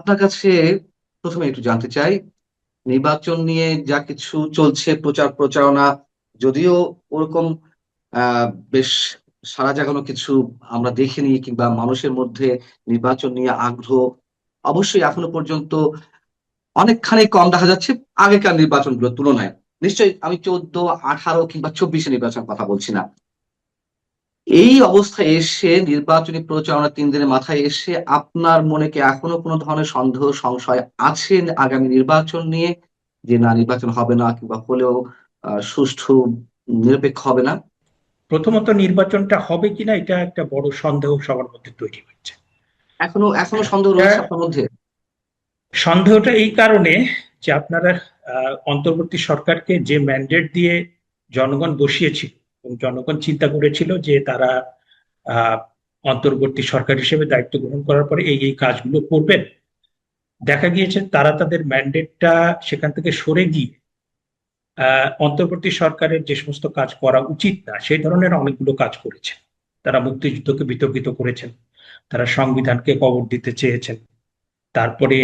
আপনার কাছে প্রথমে একটু জানতে চাই, নির্বাচন নিয়ে যা কিছু চলছে প্রচার প্রচারণা, যদিও ওরকম আহ বেশ সাড়া জাগানো কিছু আমরা দেখিনি, কিংবা মানুষের মধ্যে নির্বাচন নিয়ে আগ্রহ অবশ্যই এখনো পর্যন্ত অনেকখানি কম দেখা যাচ্ছে আগেকার নির্বাচনগুলোর তুলনায়। নিশ্চয়ই আমি 14, 18 কিংবা 24 নির্বাচনের কথা বলছি না। এই অবস্থায় এসে নির্বাচনী প্রচারণা 3 দিনের মাথায় এসে আপনার মনে কি এখনো কোনো ধরনের সন্দেহ সংশয় আছে আগামী নির্বাচন নিয়ে, যে না নির্বাচন হবে না, কিংবা হলেও সুষ্ঠু নিরপেক্ষ হবে না? প্রথমত নির্বাচনটা হবে কিনা এটা একটা বড় সন্দেহ সবার মধ্যে তৈরি হচ্ছে। এখনো এখনো সন্দেহ এটা রয়েছে আপনার মধ্যে? সন্দেহটা এই কারণে যে আপনারা অন্তর্বর্তী সরকারকে যে ম্যান্ডেট দিয়ে জনগণ বসিয়েছিল এবং জনগণ চিন্তা করেছিল যে তারা আহ অন্তর্বর্তী সরকার হিসেবে দায়িত্ব গ্রহণ করার পরে এই এই কাজগুলো করবেন, দেখা গিয়েছে তারা তাদের ম্যান্ডেটটা সেখান থেকে সরে গিয়ে অন্তর্বর্তী সরকারের যে সমস্ত কাজ করা উচিত না সেই ধরনের অনেকগুলো কাজ করেছে। তারা মুক্তিযুদ্ধকে বিতর্কিত করেছেন, তারা সংবিধানকে কবর দিতে চেয়েছেন। তারপরে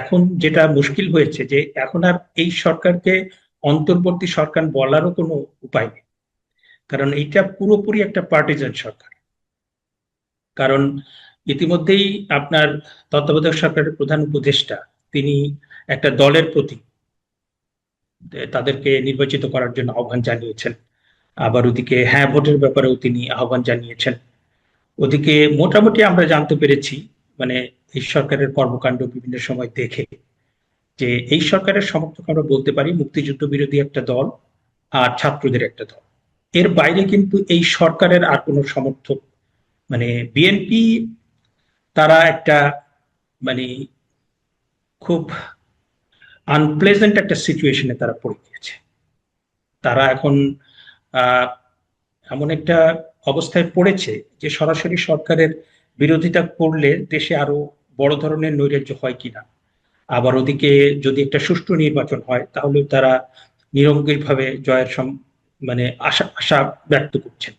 এখন যেটা মুশকিল হয়েছে যে এখন আর এই সরকারকে অন্তর্বর্তী সরকার বলারও কোনো উপায় নেই, কারণ এইটা পুরোপুরি একটা পার্টিজান সরকার। কারণ ইতিমধ্যেই আপনার তত্ত্বাবধায়ক সরকারের প্রধান উপদেষ্টা তিনি একটা দলের প্রতি তাদেরকে নির্বাচিত করার জন্য আহ্বান জানিয়েছেন। আবার ওদিকে হ্যাঁ ভোটের ব্যাপারেও তিনি আহ্বান জানিয়েছেন। ওদিকে মোটামুটি আমরা জানতে পেরেছি, মানে এই সরকারের কর্মকাণ্ড বিভিন্ন সময় দেখে, যে এই সরকারের সমর্থক আমরা বলতে পারি মুক্তিযুদ্ধ বিরোধী একটা দল আর ছাত্রদের একটা দল। এর বাইরে কিন্তু এই সরকারের আর কোনো সমর্থক, মানে বিএনপি, তারা একটা মানে খুব আনপ্লেজেন্ট একটা সিচুয়েশনে তারা পড়ে গিয়েছে। তারা এখন আহ এমন একটা অবস্থায় পড়েছে যে সরাসরি সরকারের বিরোধিতা করলে দেশে আরো বড় ধরনের নৈরাজ্য হয় কিনা, আবার ওদিকে যদি একটা সুষ্ঠু নির্বাচন হয় তাহলে তারা নিরঙ্কুশভাবে জয়ের মানে আশা আশা ব্যক্ত করছেন।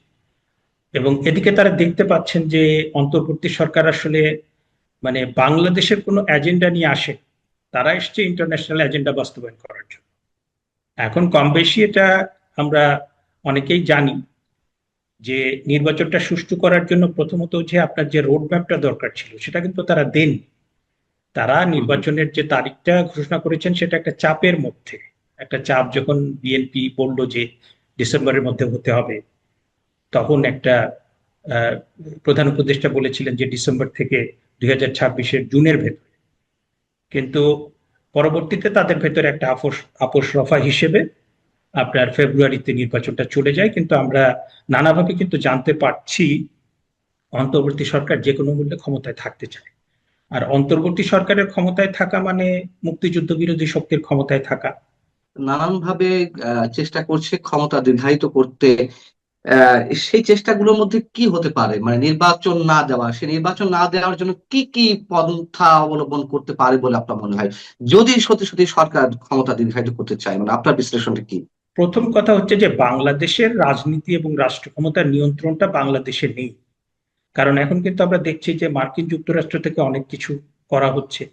এবং এদিকে তারা দেখতে পাচ্ছেন যে অন্তর্বর্তী সরকার আসলে মানে বাংলাদেশের কোনো এজেন্ডা নিয়ে আসে, তারা এসছে ইন্টারন্যাশনাল এজেন্ডা বাস্তবায়ন করার জন্য। এখন কম বেশি এটা আমরা অনেকেই জানি যে নির্বাচনটা সুষ্ঠু করার জন্য প্রথমত যে আপনার যে রোড ম্যাপটা দরকার ছিল সেটা কিন্তু তারা দেন। তারা হুম, হুম। নির্বাচনের যে তারিখটা ঘোষণা করেছেন সেটা একটা চাপের মধ্যে, একটা চাপ যখন বিএনপি বলল যে ডিসেম্বরের মধ্যে হতে হবে, তখন একটা আহ, প্রধান উপদেষ্টা বলেছিলেন যে ডিসেম্বর থেকে 2026-এর জুনের ভেতরে। কিন্তু পরবর্তীতে তাদের ভেতরে একটা আপোষ আপোষ রফা হিসেবে আপনার ফেব্রুয়ারিতে নির্বাচনটা চলে যায়। কিন্তু আমরা নানাভাবে কিন্তু জানতে পারছি অন্তর্বর্তী সরকার যে কোনো মূল্যে ক্ষমতায় থাকতে চায়। আর অন্তর্বর্তী সরকারের ক্ষমতায় থাকা মানে মুক্তিযুদ্ধ বিরোধী শক্তির ক্ষমতায় থাকা। নানান ভাবে চেষ্টা করছে ক্ষমতা দীর্ঘায়িত করতে। আহ, সেই চেষ্টাগুলোর মধ্যে কি হতে পারে, মানে নির্বাচন না দেওয়া, সেই নির্বাচন না দেওয়ার জন্য কি কি পন্থা অবলম্বন করতে পারে বলে আপনার মনে হয়, যদি সত্যি সত্যি সরকার ক্ষমতা দীর্ঘায়িত করতে চায়? মানে আপনার বিশ্লেষণটা কি? প্রথম কথা হচ্ছে যে বাংলাদেশের রাজনীতি এবং রাষ্ট্র ক্ষমতার নিয়ন্ত্রণটা বাংলাদেশে নেই। কারণ এখন কিন্তু আমরা দেখছি যে মার্কিন যুক্তরাষ্ট্র থেকে অনেক কিছু করা হচ্ছে,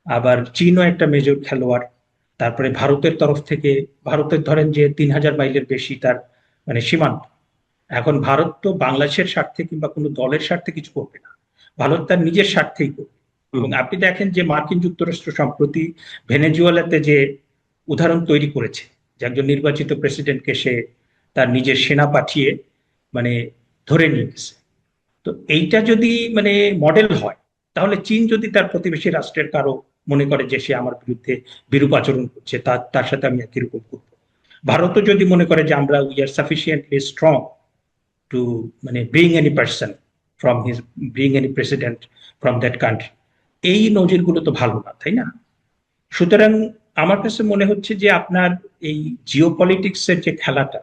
আবার চীনও একটা মেজর খেলোয়াড়। তারপরে ভারতের তরফ থেকে, ভারতের ধরেন যে 3000 মাইলের বেশি তার মানে সীমান্ত। এখন ভারত তো বাংলাদেশের স্বার্থে কিংবা কোনো দলের স্বার্থে কিছু করবে না, ভারত তার নিজের স্বার্থেই করবে। হুম। এবং আপনি দেখেন যে মার্কিন যুক্তরাষ্ট্র সম্প্রতি ভেনেজুয়েলাতে যে উদাহরণ তৈরি করেছে, যে একজন নির্বাচিত প্রেসিডেন্টকে সে তার নিজের সেনা পাঠিয়ে মানে ধরে নিয়ে গেছে। তো এইটা যদি মানে মডেল হয়, তাহলে চীন যদি তার প্রতিবেশী রাষ্ট্রের কারো মনে করে যে সে আমার বিরুদ্ধে বিরূপ আচরণ করছে, তার তার সাথে আমি একই রকম করবো। ভারতও যদি মনে করে যে আমরা we are sufficiently strong to মানে bring any person from his bring any president from that country, এই নজিরগুলো তো ভালো না, তাই না? সুতরাং আমার কাছে মনে হচ্ছে যে আপনার এই জিও পলিটিক্সের যে খেলাটা,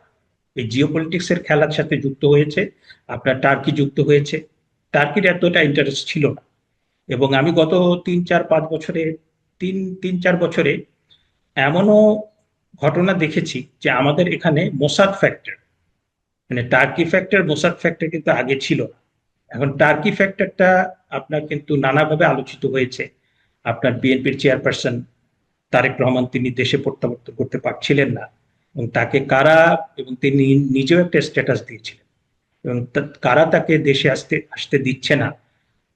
এই জিও পলিটিক্সের খেলার সাথে যুক্ত হয়েছে আপনার টার্কি, যুক্ত হয়েছে। টার্কির এতটা ইন্টারেস্ট ছিল না। এবং আমি গত 3-4-5 বছরে, তিন 3-4 বছরে এমনও ঘটনা দেখেছি যে আমাদের এখানে মোসাদ ফ্যাক্টর, মানে টার্কি ফ্যাক্টর মোসাদ ফ্যাক্টর কিন্তু আগে ছিল না। এখন টার্কি ফ্যাক্টরটা আপনার কিন্তু নানাভাবে আলোচিত হয়েছে। আপনার বিএনপির চেয়ারপারসন তারেক রহমান তিনি দেশে প্রত্যাবর্তন করতে পারছিলেন না, এবং তাকে কারা, এবং তিনি নিজেও একটা স্ট্যাটাস দিয়েছিলেন, এবং কারা তাকে দেশে আসতে আসতে দিচ্ছে না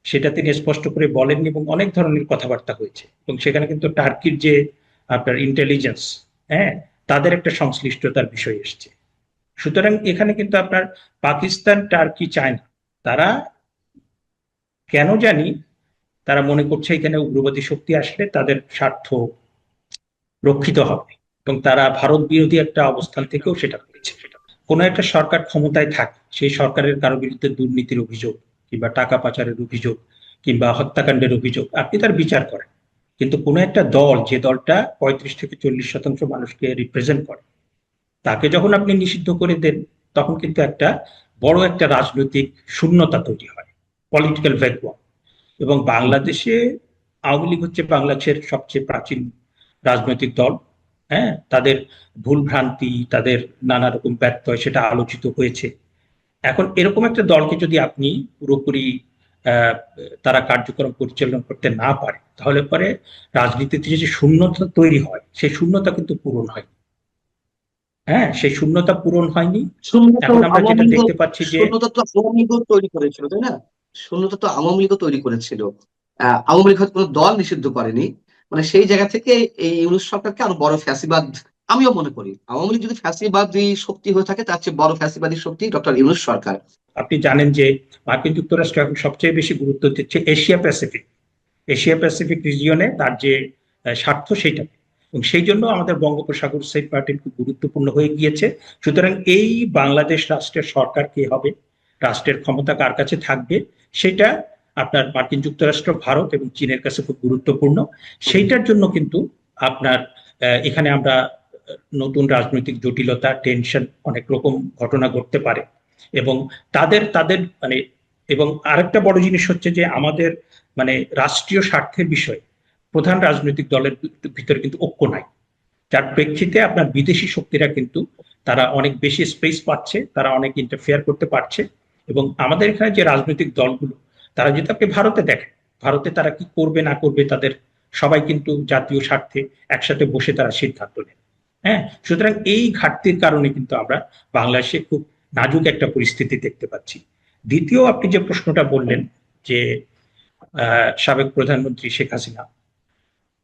সেটা তিনি স্পষ্ট করে বলেননি, এবং অনেক ধরনের কথাবার্তা হয়েছে, এবং সেখানে কিন্তু টার্কির যে আপনার ইন্টেলিজেন্স, হ্যাঁ, তাদের একটা সংশ্লিষ্টতার বিষয় এসছে। সুতরাং এখানে কিন্তু আপনার পাকিস্তান, টার্কি, চায়না, তারা কেন জানি তারা মনে করছে এখানে উগ্রবাদী শক্তি আসলে তাদের স্বার্থ রক্ষিত হবে, এবং তারা ভারত বিরোধী একটা অবস্থান থেকেও সেটা করেছে। কোনো একটা সরকার ক্ষমতায় থাকে, সেই সরকারের কারো বিরুদ্ধে দুর্নীতির অভিযোগ কিংবা টাকা পাচারের অভিযোগ কিংবা হত্যাকাণ্ডের অভিযোগ, আপনি তার বিচার করেন। কিন্তু কোনো একটা দল, যে দলটা 35 থেকে 40% মানুষকে রিপ্রেজেন্ট করে, তাকে যখন আপনি নিষিদ্ধ করে দেন, তখন কিন্তু একটা বড় একটা রাজনৈতিক শূন্যতা তৈরি হয়, পলিটিক্যাল ভ্যাকুয়াম। এবং বাংলাদেশে আওয়ামী লীগ হচ্ছে বাংলাদেশের সবচেয়ে প্রাচীন রাজনৈতিক দল। হ্যাঁ, তাদের ভুল ভ্রান্তি, তাদের নানা রকম ব্যত্যয়, সেটা আলোচিত হয়েছে। এখন এরকম একটা দলকে যদি আপনি পুরোপুরি আহ, তারা কার্যক্রম পরিচালনা করতে না পারে, তাহলে পরে রাজনীতিতে যে শূন্যতা তৈরি হয়, সেই শূন্যতা কিন্তু পূরণ হয়। হ্যাঁ, সেই শূন্যতা পূরণ হয়নি। শূন্যতা তো এখন আমরা যেটা আওয়ামী লীগ, দেখতে পাচ্ছি যে শূন্যতা তো আওয়ামী লীগও তৈরি করেছিল, তাই না? শূন্যতা তো আওয়ামী লীগও তৈরি করেছিল। আওয়ামী লীগ হয়তো কোনো দল নিষিদ্ধ করেনি, মানে সেই জায়গা থেকে এই ইউনূস সরকারকে আরো বড় ফ্যাসিবাদ, আমিও মনে করি আওয়ামী লীগ যদি ফ্যাসিবাদী শক্তি হয়ে থাকে, তার চেয়ে বড় ফ্যাসিবাদী শক্তি ডক্টর ইউনূস সরকার। আপনি জানেন যে মার্কিন যুক্তরাষ্ট্র এখন সবচেয়ে বেশি গুরুত্ব দিচ্ছে এশিয়া প্যাসিফিক, এশিয়া প্যাসিফিক রিজিয়নে তার যে স্বার্থ, সেইটা। এবং সেই জন্য আমাদের বঙ্গোপসাগর সেন্ট মার্টিন খুব গুরুত্বপূর্ণ হয়ে গিয়েছে। সুতরাং এই বাংলাদেশ রাষ্ট্রের সরকার কে হবে, রাষ্ট্রের ক্ষমতা কার কাছে থাকবে, সেটা আপনার মার্কিন যুক্তরাষ্ট্র, ভারত এবং চীনের কাছে খুব গুরুত্বপূর্ণ। সেইটার জন্য কিন্তু আপনার এখানে আমরা নতুন রাজনৈতিক জটিলতা, টেনশন, অনেক রকম ঘটনা ঘটতে পারে। এবং তাদের তাদের মানে, এবং আরেকটা বড় জিনিস হচ্ছে যে আমাদের মানে রাষ্ট্রীয় স্বার্থের বিষয়ে প্রধান রাজনৈতিক দলের ভিতরে কিন্তু ঐক্য নাই, যার প্রেক্ষিতে আপনার বিদেশি শক্তিরা কিন্তু তারা অনেক বেশি স্পেস পাচ্ছে, তারা অনেক ইন্টারফেয়ার করতে পারছে। এবং আমাদের এখানে যে রাজনৈতিক দলগুলো, তারা যদি আপনি ভারতে দেখেন, ভারতে তারা কি করবে না করবে, তাদের সবাই কিন্তু জাতীয় স্বার্থে একসাথে বসে তারা সিদ্ধান্ত নেন। হ্যাঁ, সুতরাং এই ঘাটতির কারণে কিন্তু আমরা বাংলাদেশে খুব নাজুক একটা পরিস্থিতি দেখতে পাচ্ছি। দ্বিতীয়, আপনি যে প্রশ্নটা বললেন যে সাবেক প্রধানমন্ত্রী শেখ হাসিনা,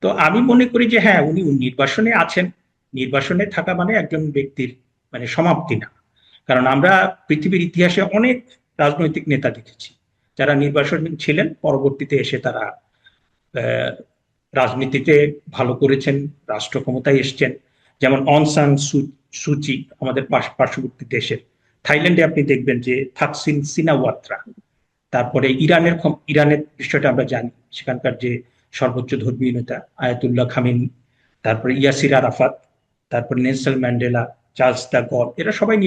তো আমি মনে করি যে হ্যাঁ, উনি নির্বাসনে আছেন। নির্বাসনে থাকা মানে একজন ব্যক্তির মানে সমাপ্তি না। কারণ আমরা পৃথিবীর ইতিহাসে অনেক রাজনৈতিক নেতা দেখেছি যারা নির্বাসন ছিলেন, পরবর্তীতে এসে তারা আহ, রাজনীতিতে ভালো করেছেন, রাষ্ট্র ক্ষমতায় এসছেন। যেমন অং সান সুচি, আমাদের পার্শ্ববর্তী দেশের। থাইল্যান্ডে আপনি দেখবেন যে থাকসিন সিনাওয়াত্রা। তারপরে ইরানের বিষয়টা আমরা জানি, সেখানকার যে সর্বোচ্চ ধর্মীয় নেতা আয়াতুল্লাহ খামেনি, তারপরে ইয়াসির আরাফাত, তারপরে নেলসন ম্যান্ডেলা, চার্লস দা গল, এরা সবাই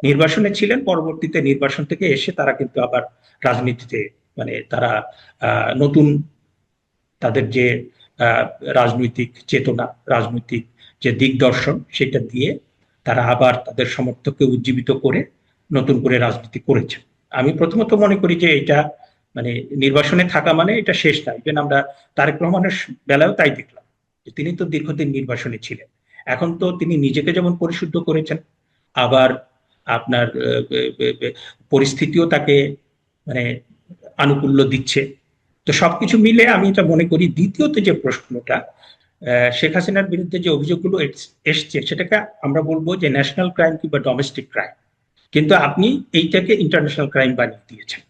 নির্বাসনে ছিলেন। পরবর্তীতে নির্বাসন থেকে এসে তারা কিন্তু আবার রাজনীতিতে মানে তারা নতুন তাদের যে আহ, রাজনৈতিক চেতনা, রাজনৈতিক যে দিগদর্শন, সেটা দিয়ে তারা আবার তাদের সমর্থককে উজ্জীবিত করে নতুন করে রাজনীতি করেছেন। আমি প্রথমত মনে করি যে এটা মানে নির্বাসনে থাকা মানে এটা শেষ না। ইভেন আমরা তারেক রহমানের বেলায়ও তাই দেখলাম যে তিনি তো দীর্ঘদিন নির্বাসনে ছিলেন। এখন তো তিনি নিজেকে যেমন পরিশুদ্ধ করেছেন, আবার আপনার পরিস্থিতিও তাকে মানে আনুকূল্য দিচ্ছে। তো সবকিছু মিলে আমি এটা মনে করি। দ্বিতীয়ত যে প্রশ্নটা, শেখ হাসিনার বিরুদ্ধে যে অভিযোগগুলো এসছে, সেটাকে আমরা বলবো যে ন্যাশনাল ক্রাইম কিংবা ডোমেস্টিক ক্রাইম, কিন্তু আপনি এইটাকে ইন্টারন্যাশনাল ক্রাইম বানিয়ে দিয়েছেন।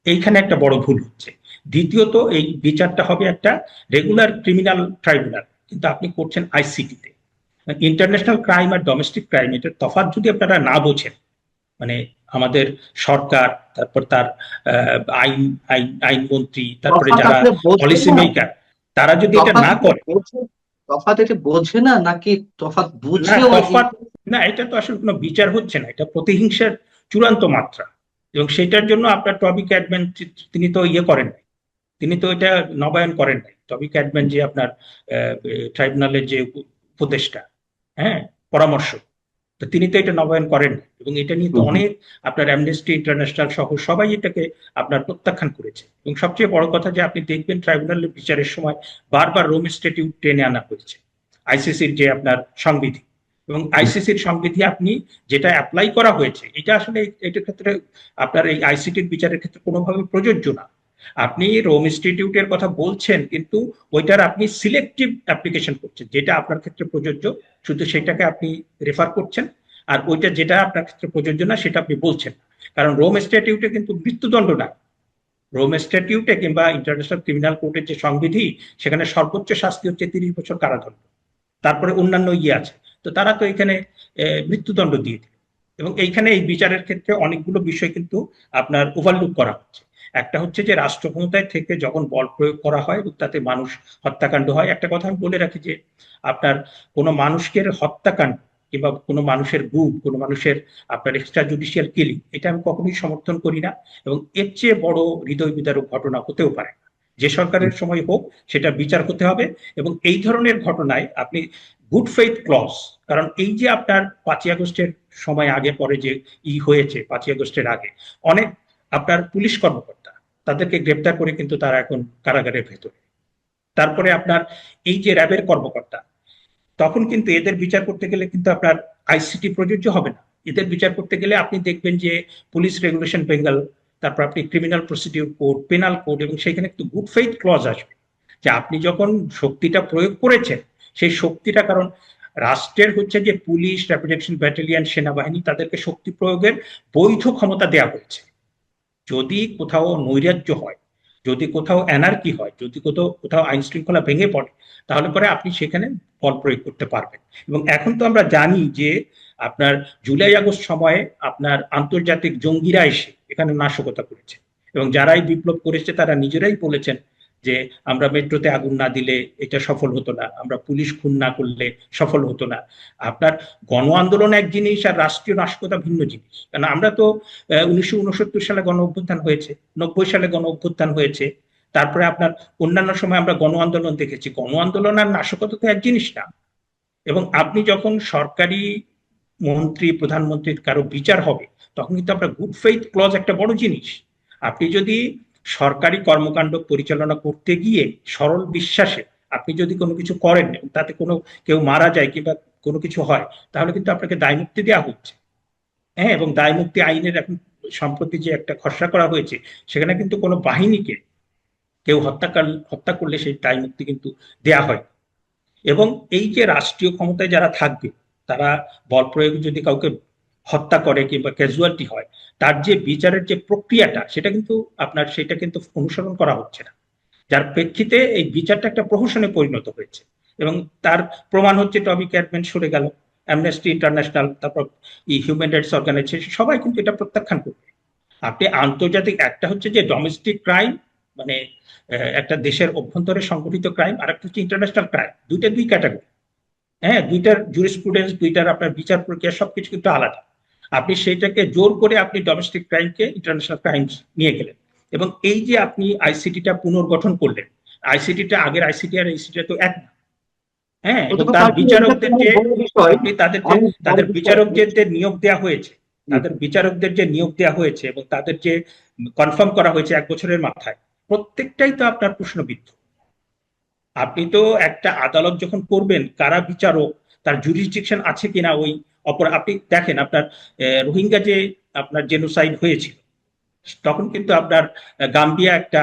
এইখানে একটা বড় ভুল হচ্ছে। দ্বিতীয়ত, এই বিচারটা হবে একটা রেগুলার ক্রিমিনাল ট্রাইব্যুনাল, কিন্তু আপনি করছেন আইসিটিতে। ইন্টারন্যাশনাল ক্রাইম আর ডোমেস্টিক ক্রাইম, এটার তফাৎ যদি আপনারা না বোঝেন, মানে আমাদের সরকার, তারপর তার আইন আইন আইনমন্ত্রী, তারপরে তফাৎ যারা আসলে বোঝে পলিসি না, মেকার, তারা যদি এটা তফাৎ না এটা করে। বোঝে, তফাৎ এটা বোঝে না নাকি তফাৎ না, বুঝেও তফাৎ না, এটা তো আসলে কোনো বিচার হচ্ছে না, এটা প্রতিহিংসার চূড়ান্ত মাত্রা। এবং সেটার জন্য আপনার টবি ক্যাডম্যান, তিনি তো ইয়ে করেন নাই, তিনি তো এটা নবায়ন করেন নাই। টবি ক্যাডম্যান যে আপনার ট্রাইব্যুনালের যে উপদেষ্টা, হ্যাঁ, পরামর্শ, তো তিনি তো এটা নবায়ন করেন না। এবং এটা নিয়ে তো হুম, হুম। অনেক আপনার অ্যামনেস্টি ইন্টারন্যাশনাল সহ সবাই এটাকে আপনার প্রত্যাখ্যান করেছে। এবং সবচেয়ে বড় কথা যে আপনি দেখবেন ট্রাইব্যুনালের বিচারের সময় বারবার রোম স্ট্যাটিউট টেনে আনা হয়েছে, আইসিসির যে আপনার সংবিধি। এবং আইসিসির সংবিধি আপনি যেটা অ্যাপ্লাই করা হয়েছে এটা আসলে এটার ক্ষেত্রে আপনার এই আইসিটির বিচারের ক্ষেত্রে কোনোভাবে প্রযোজ্য না। আপনি রোম ইনস্টিটিউটের কথা বলছেন, কিন্তু ওইটার আপনি সিলেক্টিভ অ্যাপ্লিকেশন করছেন, যেটা আপনার ক্ষেত্রে প্রযোজ্য শুধু সেটাকে আপনি রেফার করছেন, আর ওইটা যেটা আপনার ক্ষেত্রে প্রযোজ্য না সেটা আপনি বলছেন না। কারণ রোম স্ট্যাটিউটে কিন্তু মৃত্যুদণ্ড না। রোম স্ট্যাটিউটে কিংবা ইন্টারন্যাশনাল ক্রিমিনাল কোর্টের যে সংবিধি, সেখানে সর্বোচ্চ শাস্তি হচ্ছে 30 বছর কারাদণ্ড। তারপরে অন্যান্য ইয়ে আছে। তো তারা তো এখানে মৃত্যুদণ্ড দিয়ে দিল। এবং এইখানে এই বিচারের ক্ষেত্রে অনেকগুলো বিষয় কিন্তু আপনার ওভারলুক করা হচ্ছে। একটা হচ্ছে যে রাষ্ট্র ক্ষমতায় থেকে যখন বল প্রয়োগ করা হয় এবং তাতে মানুষ হত্যাকাণ্ড হয়। একটা কথা আমি বলে রাখি যে আপনার কোনো মানুষকে হত্যাকাণ্ড কিংবা কোনো মানুষের গুম, কোনো মানুষের আপনার এক্সট্রা জুডিশিয়াল কিলিং, এটা আমি কখনোই সমর্থন করি না। এবং এর চেয়ে বড় হৃদয় বিদারক ঘটনা হতেও পারে না। যে সরকারের সময় হোক সেটা বিচার হতে হবে। এবং এই ধরনের ঘটনায় আপনি গুড ফেইথ ক্লজ, কারণ এই যে আপনার 5ই আগস্টের সময় আগে পরে যে হয়েছে, 5ই আগস্টের আগে অনেক আপনার পুলিশ কর্মকর্তা, তাদেরকে গ্রেপ্তার করে কিন্তু তারা এখন কারাগারের ভেতরে। তারপরে আপনার এই যে র্যাবের কর্মকর্তা, তখন কিন্তু এদের বিচার করতে গেলে কিন্তু আপনার আইসিটি প্রযোজ্য হবে না। এদের বিচার করতে গেলে আপনি দেখবেন যে পুলিশ রেগুলেশন বেঙ্গল, তারপর আপনি criminal procedure code, penal code, এবং সেখানে একটু গুড ফেইথ ক্লজ আসবে যে আপনি যখন শক্তিটা প্রয়োগ করেছেন সেই শক্তিটা, কারণ রাষ্ট্রের হচ্ছে যে পুলিশ, র্যাপিড অ্যাকশন ব্যাটালিয়ন, সেনাবাহিনী, তাদেরকে শক্তি প্রয়োগের বৈধ ক্ষমতা দেওয়া হয়েছে। যদি কোথাও নৈরাজ্য হয়, যদি কোথাও অ্যানার্কি হয়, যদি কোথাও কোথাও আইন শৃঙ্খলা ভেঙে পড়ে, তাহলে পরে আপনি সেখানে বল প্রয়োগ করতে পারবেন। এবং এখন তো আমরা জানি যে আপনার জুলাই আগস্ট সময়ে আপনার আন্তর্জাতিক জঙ্গিরা এসে এখানে নাশকতা করেছে। এবং যারাই বিপ্লব করেছে তারা নিজেরাই বলেছেন যে আমরা মেট্রোতে আগুন না দিলে এটা সফল হতো না, আমরা পুলিশ খুন না করলে সফল হতো না। আপনার গণ আন্দোলন এক জিনিস আর রাষ্ট্রীয় নাশকতা ভিন্ন জিনিস। কারণ আমরা তো 1969 সালে গণ অভ্যুত্থান হয়েছে, 90 সালে গণ অভ্যুত্থান হয়েছে, তারপরে আপনার অন্যান্য সময় আমরা গণ আন্দোলন দেখেছি। গণ আন্দোলন আর নাশকতা তো এক জিনিস না। এবং আপনি যখন সরকারি মন্ত্রী, প্রধানমন্ত্রীর কারো বিচার হবে, তখন কিন্তু আপনার গুড ফেইথ ক্লজ একটা বড় জিনিস। আপনি যদি সরকারি কর্মকাণ্ড পরিচালনা করতে গিয়ে সরল বিশ্বাসে আপনি যদি কোনো কিছু করেন এবং তাতে কোনো কেউ মারা যায় কিংবা কোনো কিছু হয়, তাহলে কিন্তু আপনাকে দায়মুক্তি দেওয়া হচ্ছে। হ্যাঁ, এবং দায়মুক্তি আইনের এখন সম্প্রতি যে একটা খসড়া করা হয়েছে, সেখানে কিন্তু কোনো বাহিনীকে কেউ হত্যা করলে সেই দায়মুক্তি কিন্তু দেয়া হয়। এবং এই যে রাষ্ট্রীয় ক্ষমতায় যারা থাকবে, তারা বল প্রয়োগে যদি কাউকে হত্যা করে কিংবা ক্যাজুয়ালিটি হয়, তার যে বিচারের যে প্রক্রিয়াটা, সেটা কিন্তু আপনার সেটা কিন্তু অনুসরণ করা হচ্ছে না। যার প্রেক্ষিতে এই বিচারটা একটা প্রহসনে পরিণত হয়েছে। এবং তার প্রমাণ হচ্ছে টমি ক্যাটম্যান সরে গেল, অ্যামনেস্টি ইন্টারন্যাশনাল, তারপর হিউম্যান রাইটস অর্গানাইজেশন, সবাই কিন্তু এটা প্রত্যাখ্যান করবে। আপনি আন্তর্জাতিক, একটা হচ্ছে যে ডোমেস্টিক ক্রাইম, মানে একটা দেশের অভ্যন্তরে সংগঠিত ক্রাইম, আর একটা হচ্ছে ইন্টারন্যাশনাল ক্রাইম, দুইটা দুই ক্যাটাগরি। হ্যাঁ, দুইটার জুরিসপ্রুডেন্স, দুইটার আপনার বিচার প্রক্রিয়া সবকিছু কিন্তু আলাদা। আপনি সেইটাকে জোর করে আপনি ডোমেস্টিক ক্রাইমকে ইন্টারন্যাশনাল ক্রাইম নিয়ে গেলেন। এবং এই যে আপনি আইসিটিটা পুনর্গঠন করলেন, আইসিটিটা আগের আইসিটি আর আইসিটি তো এক না। হ্যাঁ, এবং অথবা তার তার কি এটা বিচারকদের তোমার যে বড় বিষয়, আপনি তাদের যে অনেক বড় তাদের বিষয়। বিচারকদের যে নিয়োগ দেওয়া হয়েছে, তাদের বিচারকদের যে নিয়োগ দেওয়া হয়েছে এবং তাদের যে কনফার্ম করা হয়েছে 1 বছরের মাথায়, প্রত্যেকটাই তো আপনার প্রশ্নবিদ্ধ। আপনি তো একটা আদালত যখন করবেন, কারা বিচারক, তার জুরিসডিকশন আছে কিনা ওই অপর, আপনি দেখেন আপনার রোহিঙ্গা যে আপনার জেনোসাইড হয়েছিল, তখন কিন্তু আপনার গাম্বিয়া একটা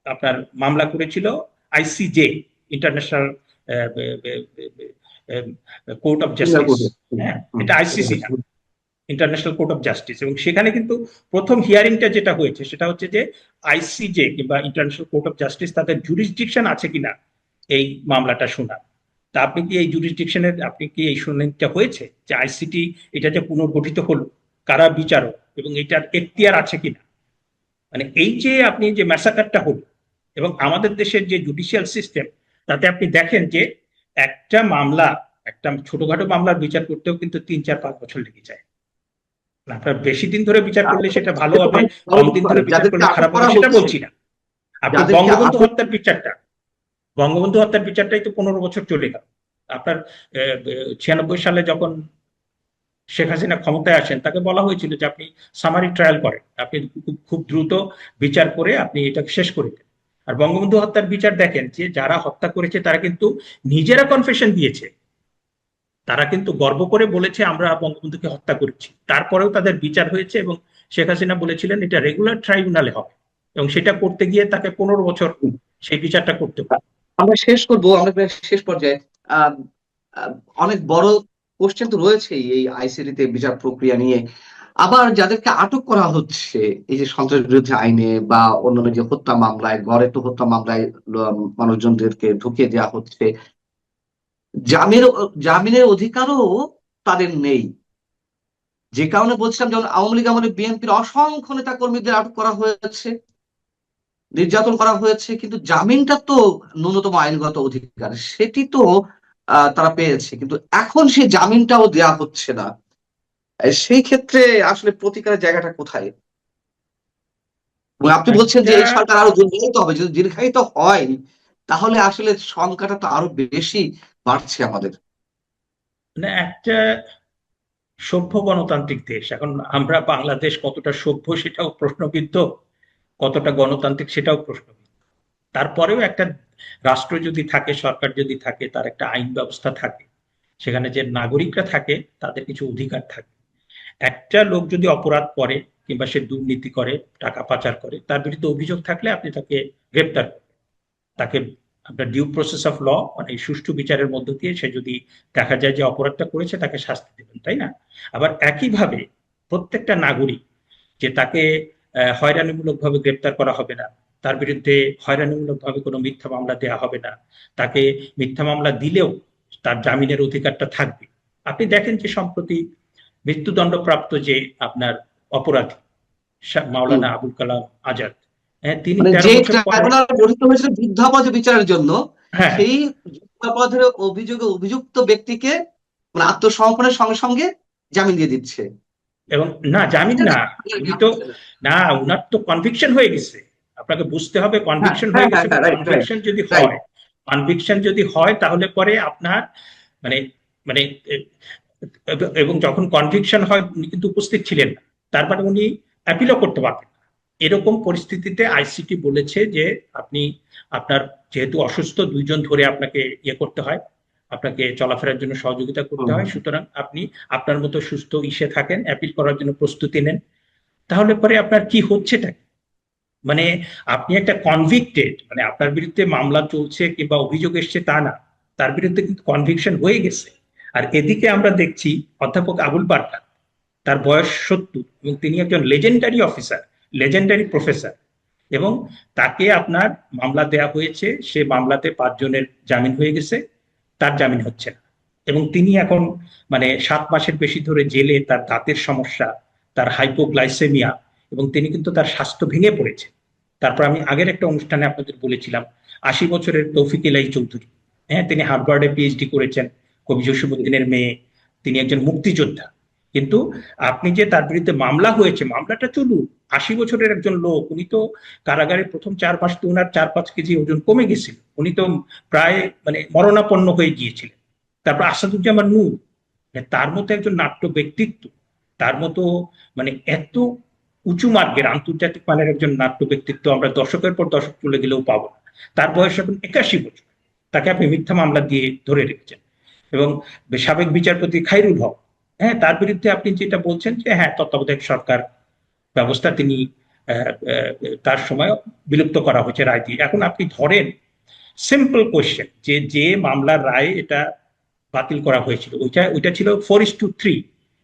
আপনার মামলা করেছিল ICJ, international court of justice. সিঙ্গাপুরে। হ্যাঁ, এটা আইসিসি না, ইন্টারন্যাশনাল কোর্ট অফ জাস্টিস। এবং সেখানে কিন্তু প্রথম হিয়ারিংটা যেটা হয়েছে সেটা হচ্ছে যে আইসিজে কিংবা ইন্টারন্যাশনাল কোর্ট অফ জাস্টিস তাদের জুরিসডিকশন আছে কিনা এই মামলাটা শোনার। তা আপনি কি এই জুরিসডিকশনের, আপনি কি এই শুনানিটা হয়েছে যে আইসিটি এটা যে পুনর্গঠিত হলো, কারা বিচারক এবং এটার এখতিয়ার আছে কিনা? মানে এই যে আপনি যে ম্যাসাকারটা হলো, এবং আমাদের দেশের যে জুডিশিয়াল সিস্টেম, তাতে আপনি দেখেন যে একটা মামলা, একটা ছোটখাটো মামলার বিচার করতেও কিন্তু 3, 4, 5 বছর লেগে যায়। আপনার বেশি দিন ধরে বিচার করলে সেটা ভালো এটা তো হবে, অনেক বড় কম দিন বিষয়। ধরে বিচার যাদেরকে করলে আটক খারাপ হবে করা সেটা হচ্ছে, বলছি না। আপনি যাদেরকে বঙ্গবন্ধু আটক, হত্যার বিচারটা, বঙ্গবন্ধু হত্যার বিচারটাই তো 15 বছর চলে গেল। আপনার 96 সালে যখন শেখ হাসিনা ক্ষমতায় আসেন, তাকে বলা হয়েছিল যে আপনি সামারি ট্রায়াল করেন, আপনি খুব দ্রুত বিচার করে আপনি এটাকে শেষ করে দেন। আর বঙ্গবন্ধু হত্যার বিচার দেখেন, যে যারা হত্যা করেছে তারা কিন্তু নিজেরা কনফেশন দিয়েছে, তারা কিন্তু গর্ব করে বলেছে আমরা বঙ্গবন্ধুকে হত্যা করেছি, তারপরেও তাদের বিচার হয়েছে এবং শেখ হাসিনা বলেছিলেন এটা রেগুলার ট্রাইব্যুনালে হবে, এবং সেটা করতে গিয়ে তাকে 15 বছর সেই বিচারটা করতে হবে। আমরা শেষ করব, আমরা প্রায় শেষ পর্যায়ে। আহ, আহ, অনেক বড় কোশ্চেন তো রয়েছেই এই আইসিটিতে বিচার প্রক্রিয়া নিয়ে। আবার যাদেরকে আটক করা হচ্ছে এই যে সন্ত্রাস বিরোধী আইনে বা অন্যান্য যে হত্যা মামলায়, গড়ে তো হত্যা মামলায় মানুষজনদেরকে ঢুকিয়ে দেওয়া হচ্ছে, জামিনের জামিনের অধিকারও তাদের নেই। যে কারণে বলছিলাম, যেমন আওয়ামী লীগ আমলে বিএনপির অসংখ্য নেতা কর্মীদের আটক করা হয়েছে, নির্যাতন করা হয়েছে, কিন্তু জামিনটা তো ন্যূনতম আইনগত অধিকার, সেটি তো তারা পেয়েছে, কিন্তু এখন সেই জামিনটাও দেয়া হচ্ছে না। সেই ক্ষেত্রে আসলে প্রতিকারের জায়গাটা কোথায়? এবং আপনি বলছেন যে একটা এই সরকার আরো দীর্ঘায়িত হবে, যদি দীর্ঘায়িত হয় তাহলে আসলে সংখ্যাটা তো আরো বেশি বাড়ছে আমাদের। মানে একটা সভ্য গণতান্ত্রিক দেশ, এখন আমরা বাংলাদেশ কতটা সভ্য সেটাও প্রশ্নবিদ্ধ, কতটা গণতান্ত্রিক সেটাও প্রশ্নবিদ্ধ। তারপরেও একটা রাষ্ট্র যদি থাকে, সরকার যদি থাকে, তার একটা আইন ব্যবস্থা থাকে, সেখানে যে নাগরিকরা থাকে তাদের কিছু অধিকার থাকে। একটা লোক যদি অপরাধ করে কিংবা সে দুর্নীতি করে, টাকা পাচার করে, তার বিরুদ্ধে অভিযোগ থাকলে আপনি তাকে গ্রেপ্তার করবেন, তাকে আপনার ডিউ প্রসেস অফ ল, মানে সুষ্ঠু বিচারের মধ্য দিয়ে সে যদি দেখা যায় যে অপরাধটা করেছে তাকে শাস্তি দেবেন, তাই না? আবার একইভাবে প্রত্যেকটা নাগরিক, যে তাকে হয়রানিমূলক ভাবে গ্রেপ্তার করা হবে না, তার বিরুদ্ধে হয়রানিমূলক ভাবে কোনো মিথ্যা মামলা দেওয়া হবে না, তাকে মিথ্যা মামলা দিলেও তার জামিনের অধিকারটা থাকবে। আপনি দেখেন যে সম্প্রতি মৃত্যুদণ্ডপ্রাপ্ত যে আপনার অপরাধী হুম। মাওলানা আবুল কালাম আজাদ, হ্যাঁ, তিনি মানে 13 যে বছর পরে, ট্রাইব্যুনাল গঠিত হয়েছিল যুদ্ধাপরাধ বিচারের জন্য, হ্যাঁ, সেই যুদ্ধাপরাধের অভিযোগে অভিযুক্ত ব্যক্তিকে মানে আত্মসমর্পণের সঙ্গে সঙ্গে জামিন দিয়ে দিচ্ছে। এবং না জামিন এটা না, উনি তো, হচ্ছে না। না উনার তো কনভিকশন হয়ে গেছে। আপনাকে বুঝতে হবে হ্যাঁ, কনভিকশন হ্যাঁ, হয়ে হ্যাঁ, গেছে, এবং হ্যাঁ, রাইট, রাইট, কনভিকশন যদি রাইট। হয়, কনভিকশন যদি হয় তাহলে পরে আপনার মানে মানে এবং যখন কনভিকশন হয় উনি কিন্তু উপস্থিত ছিলেন না, তার মানে উনি অ্যাপিলও করতে পারবেন না। এরকম পরিস্থিতিতে আইসিটি বলেছে যে আপনি আপনার যেহেতু অসুস্থ, 2 জন ধরে আপনাকে ইয়ে করতে হয়, আপনাকে চলাফেরার জন্য সহযোগিতা করতে হুম, হয়, সুতরাং আপনি আপনার মতো সুস্থ ইসে থাকেন, অ্যাপিল করার জন্য প্রস্তুতি নেন। তাহলে পরে আপনার কি হচ্ছেটা কি? মানে আপনি একটা কনভিক্টেড, মানে আপনার বিরুদ্ধে মামলা চলছে কিংবা অভিযোগ এসছে তা না, তার বিরুদ্ধে কিন্তু কনভিকশন হয়ে গেছে। আর এদিকে আমরা দেখছি অধ্যাপক আবুল বারকাত, তার বয়স 70 এবং তিনি একজন লেজেন্ডারি অফিসার, লেজেন্ডারি প্রফেসর, এবং তাকে আপনার মামলা দেয়া হয়েছে, সে মামলাতে 5 জনের জামিন হয়ে গেছে, তার জামিন হচ্ছে না। এবং তিনি এখন মানে 7 মাসের বেশি ধরে জেলে, তার দাঁতের সমস্যা, তার হাইপোগ্লাইসেমিয়া, এবং তিনি কিন্তু তার স্বাস্থ্য ভেঙে পড়েছে। তারপর আমি আগের একটা অনুষ্ঠানে আপনাদের বলেছিলাম 80 বছরের তৌফিক ইলাই চৌধুরী, হ্যাঁ, তিনি হার্ভার্ডে পিএইচডি করেছেন, কবি জসিমউদ্দিনের মেয়ে, তিনি একজন মুক্তিযোদ্ধা। কিন্তু আপনি যে তার বিরুদ্ধে মামলা হয়েছে, মামলাটা চলুক, 80 বছরের একজন লোক, উনি তো কারাগারে প্রথম 4 মাস তো ওনার 4-5 কেজি ওজন কমে গেছিল, উনি তো প্রায় মানে মরণাপন্ন হয়ে গিয়েছিলেন। তারপর আসাদুজ্জামান নূর, তার মতো একজন নাট্য ব্যক্তিত্ব, তার মতো মানে এত উঁচু মার্গের আন্তর্জাতিক মানের একজন নাট্য ব্যক্তিত্ব আমরা দশকের পর দশক চলে গেলেও পাবো না। তার বয়স এখন 81 বছর, তাকে আপনি মিথ্যা মামলা দিয়ে ধরে রেখেছেন। এবং সাবেক বিচারপতি খাইরুল হক, হ্যাঁ, তার বিরুদ্ধে আপনি যেটা বলছেন যে হ্যাঁ তত্ত্বাবধায়ক সরকার ব্যবস্থা তিনি তার সময় বিলুপ্ত করা হয়েছে রায় দিয়ে। এখন আপনি ধরেন, সিম্পল কোয়েশ্চেন, যে যে মামলার রায় এটা বাতিল করা হয়েছিল, ওইটা ওইটা ছিল 4:3,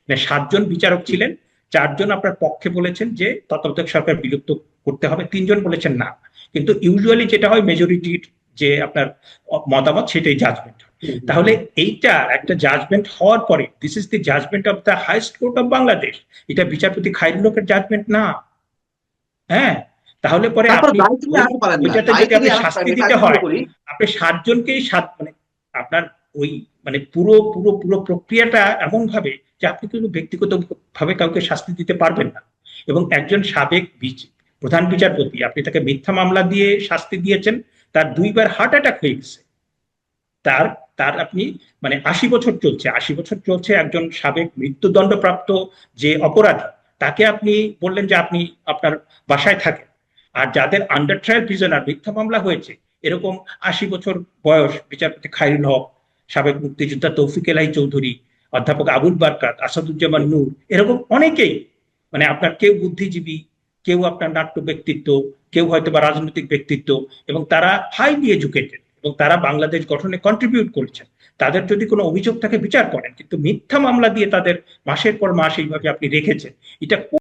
মানে 7 জন বিচারক ছিলেন, 4 জন আপনার পক্ষে বলেছেন যে তত্ত্বাবধায়ক সরকার বিলুপ্ত করতে হবে, 3 জন বলেছেন না। কিন্তু ইউজুয়ালি যেটা হয়, মেজরিটির যে আপনার মতামত সেটাই জাজমেন্ট। হুম, হুম, তাহলে হুম। এইটা একটা জাজমেন্ট হওয়ার পরে, this is the judgement of the highest court of Bangladesh, এটা বিচারপতি খায়রুল হকের জাজমেন্ট না, হ্যাঁ? তাহলে পরে তারপর আপনি দায় থেকে ওই আনতে পারেন না, ওইটাতে দায় যদি থেকে আপনি আনতে পারেন শাস্তি না, এটা দিতে আমি মনে হয়, করি। আপনি 7 জনকেই মানে আপনার ওই মানে পুরো পুরো পুরো প্রক্রিয়াটা এমন ভাবে যে আপনি কিন্তু ব্যক্তিগত ভাবে কাউকে শাস্তি দিতে পারবেন না। এবং একজন সাবেক প্রধান বিচারপতি, আপনি তাকে মিথ্যা মামলা দিয়ে শাস্তি দিয়েছেন, তার 2বার হার্ট অ্যাটাক হয়ে গেছে, তার তার আপনি মানে 80 বছর চলছে, 80 বছর চলছে একজন সাবেক মৃত্যুদণ্ডপ্রাপ্ত যে অপরাধী, তাকে আপনি বললেন যে আপনি আপনার বাসায় থাকেন। আর যাদের আন্ডার ট্রায়াল প্রিজনার মিথ্যা মামলা হয়েছে, এরকম 80 বছর বয়স বিচারপতি খায়রুল হক, সাবেক মুক্তিযোদ্ধা তৌফিক এলাই চৌধুরী, অধ্যাপক আবুল বারকাত, আসাদুজ্জামান নূর, এরকম অনেকেই, মানে আপনার কেউ বুদ্ধিজীবী, কেউ আপনার নাট্য ব্যক্তিত্ব, কেউ হয়তো বা রাজনৈতিক ব্যক্তিত্ব, এবং তারা হাইলি এডুকেটেড এবং তারা বাংলাদেশ গঠনে কন্ট্রিবিউট করেছেন। তাদের যদি কোনো অভিযোগ থাকে বিচার করেন, কিন্তু মিথ্যা মামলা দিয়ে তাদের মাসের পর মাস এইভাবে আপনি রেখেছেন, এটা